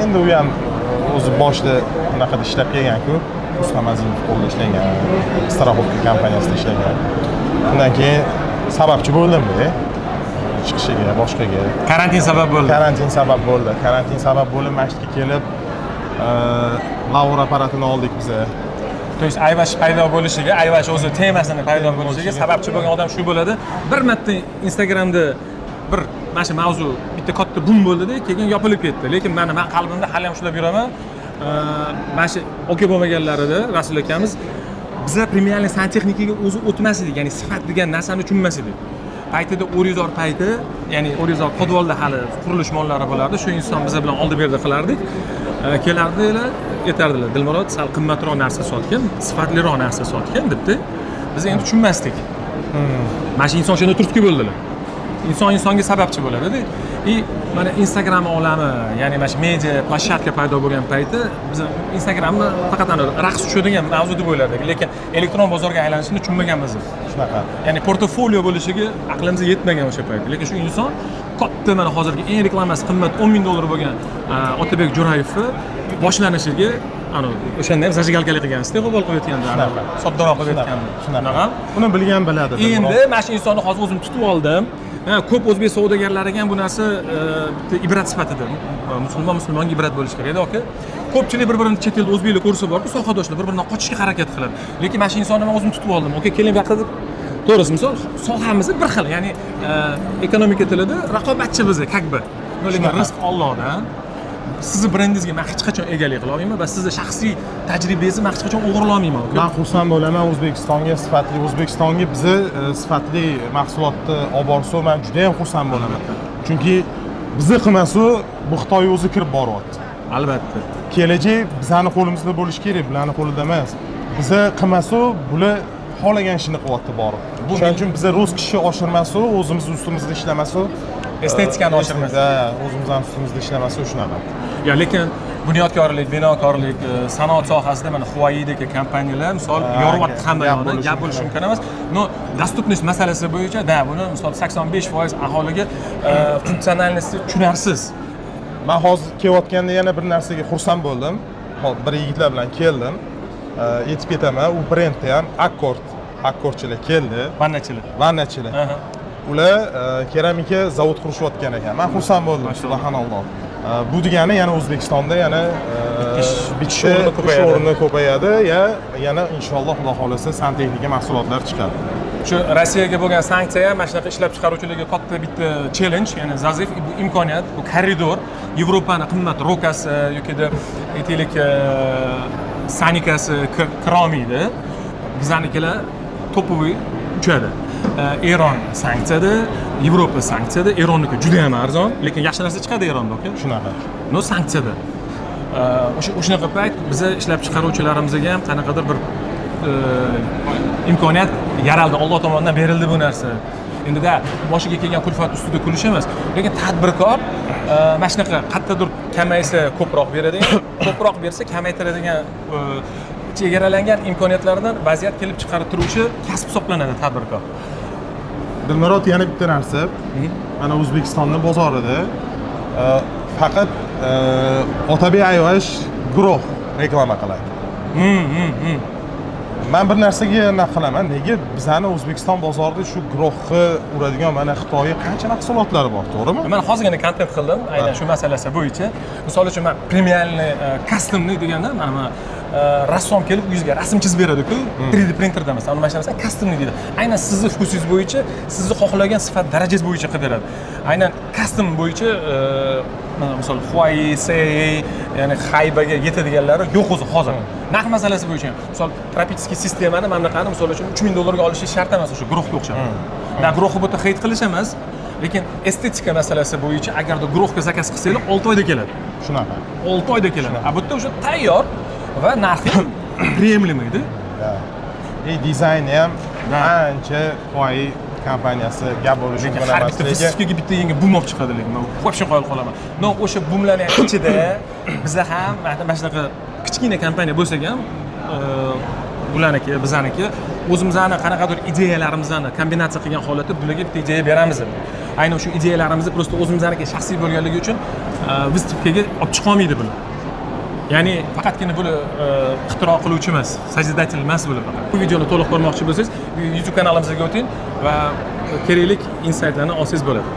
endi u ham o'zi boshida bunaqada ishlab kelgan-ku, Rustam Azimov qo'lida ishlagan, страховка kompaniyasida ishlagan. Undan keyin sababchi bo'ldimda chiqishiga, boshqaga. Karantin sabab bo'ldi. Karantin sabab bo'ldi. Karantin sabab bo'lib masjidga kelib, lavr apparatini oldik biz. To есть ayvash paydo bo'lishiga, ayvash o'zi temasini paydo bo'lishiga sababchi bo'lgan odam shu bo'ladi. Bir marta Instagramda bir mana shu mavzu bitta katta bum bo'ldi-da, keyin yopilib ketdi. Lekin men qalbimda hali ham shunday yuraman. Mana shu oka bo'lmaganlarida Rasul akamiz bizlar premialniy santexnikaga o'zi o'tmas edik, ya'ni sifat degan narsani tushunmas edik. Paytida O'rizor payti, ya'ni O'rizor podvolda hali qurilish mollari bo'lardi. Shu inson bizlar bilan oldi berdi qilardik. Kelardilar, aytardilar, Dilmurod sal qimmatroq narsa sotgan, sifatliroq narsa sotgan debdi. Biz endi tushunmasdik. Mana shu inson shunda turtki bo'ldilar. Inson insonga sababchi bo'ladi-da. Mana Instagram olami, ya'ni mana shu media plashatka paydo bo'lgan payti biz Instagramni faqat raqs tushadigan mavzu deb o'ylardik, lekin elektron bozorga aylanishini tushunmaganmiz. Shunaqa. Ya'ni portfolio bo'lishiga aqlimizga yetmagan o'sha payt. Lekin shu inson katta mana hozirgi eng reklamasi qimmat $10,000 bo'lgan Otabek Jo'rayevni boshlanishiga o'shanda ham zajigalkalik qilgan-siz-da, qo'l qo'yayotganda, soddaroq qilayotganda. Shunaqa. Uni bilgan biladi. Endi mana shu insonni hozir o'zim tutib oldim. Ko'p o'zbek savdogarlariga ham bu narsa ibrat sifatida. Musulmonga ibrat bo'lish kerak-da, aka. Ko'pchilik bir-birini chet elda o'zbeklar ko'rsa borku, sohadoshlar bir-biridan qochishga harakat qiladi. Lekin mana shu insonni men o'zim tutib oldim. Aka, keling bu yoqda to'g'risi, misol sohamiz bir xil, ya'ni ekonomika tilida raqobatchi biz, kakbi. Lekin rizq Allohdan. Sizni brendingizga men hech qachon egalik qila olmayman va sizni shaxsiy tajribangizni men hech qachon o'g'irlay olmayman. Men xursand bo'laman O'zbekistonga bizni sifatli mahsulotni olib borsa, men juda ham xursand bo'laman. Chunki bizni qilmasu bu Xitoy o'zi kirib boryapti. Albatta. Kelajak bizning qo'limizda bo'lishi kerak, bularning qo'lida emas. Bizni qilmasu bular xohlagan ishini qilyapti borib. Shuning uchun biz rus kishi oshirmasu, o'zimiz ustimizda ishlamasu, estetikani oshirmas. O'zimiz ham ustimizda ishlamasa shunaqa. Ya lekin bunyodkorlik, binokorlik, sanoat sohasida mana Huawei'dagi kompaniyalar misol yoryapti hamma yoqda, gap bo'lishi mumkin emas. No, dostupность masalasi bo'yicha buni misol 85% aholiga funksionalnosti tushunarsiz. Men hozir kelayotganda yana bir narsaga xursand bo'ldim. Bir yigitlar bilan keldim. Yetib ketaman, u brendda ham akkordchilar keldi. Vannachilar. Ular keramika zavod qurishyotgan ekan. Men xursand bo'ldim, subhanalloh. Bu degani yana O'zbekistonda yana bitta o'rni ko'payadi, yana inshaalloh Xudo xolasa santexnika mahsulotlar chiqadi. Shu Rossiyaga bo'lgan sanksiya, mana shunaqa ishlab chiqaruvchilarga katta bitta challenge, ya'ni zazif, bu imkoniyat, bu koridor, Yevropaning qimmat rokasi yoki aytaylik sanikasi kirolmaydi. Bizanikilar to'poviy uchadi. Eron sanksiyada, Yevropa sanksiyada, Eronniki juda ham arzon, lekin yaxshi narsa chiqadi Eronda, aka. Shunaqa. No sanksiyada. O'shanaqa payt biz ishlab chiqaruvchilarimizga ham qanaqadir bir imkoniyat yaraldi, Alloh tomonidan berildi bu narsa. Endi boshiga kelgan kulfat ustida kulish emas, lekin tadbirkor mana shunaqa qayerdadir kamaysa ko'proq beradi, ko'proq bersa kamaytiradigan chegaralangan imkoniyatlardan vaziyat kelib chiqarib turuvchi kasb hisoblanadi tadbirkor. Dilmurod, yana bitta narsa. Mana O'zbekistonning bozorida faqat Otabek ayvash guruh reklama qiladi. Men bir narsaga naq qilaman. Nega bizning O'zbekiston bozorida shu guruhni uradigan mana Xitoy qancha mahsulotlari bor, to'g'rimi? Men hozirgina kontent qildim, aynan shu masalasi bo'yicha. Misol uchun men premialniy customni deganda mana rassom kelib uyingizga rasm chizib beradi-ku, 3D printerda masalan, mana shu narsa customni deydi. Aynan sizni vkusingiz bo'yicha, sizni xohlagan sifat darajangiz bo'yicha qilib beradi. Aynan custom bo'yicha mana misol Huawei, Sei, ya'ni Haybaga yetadiganlari yo'q o'zi hozir. Narx masalasi bo'yicha, misol tropический sistemani mana bunaqani misol uchun $3000 ga olishi shart emas o'sha guruhga o'xshab. Guruhni bu yerda xarid qilish emas, lekin estetika masalasi bo'yicha agarda guruhga zakaz qilsangiz 6 oyda keladi. Shunaqa. 6 oyda keladi. Bu yerda o'sha tayyor va narxi приемлемый-da. Dizayni ham ancha Huawei kompaniyasi gap bo'lishi mumkin emas. Lekin bitta yangi bum olib chiqadi, lekin men вообще qoyil qolaman. No, o'sha bumlarning ichida biza ham mana shunaqa kichkina kompaniya bo'lsak ham bularniki, bizaniki o'zimizni qanaqadir ideyalarimizni kombinatsiya qilgan holatda bularga bitta ideya beramiz. Aynan shu ideyalarimizni просто o'zimizniki shaxsiy bo'lganligi uchun выставкаga olib chiqa olmaydi bular. Ya'ni faqatgina buni ixtiro qiluvchi emas, sajdatil emas bular faqat. Bu videoni to'liq ko'rmoqchi bo'lsangiz, YouTube kanalimizga o'ting va kerakli insightlarni olsangiz bo'ladi.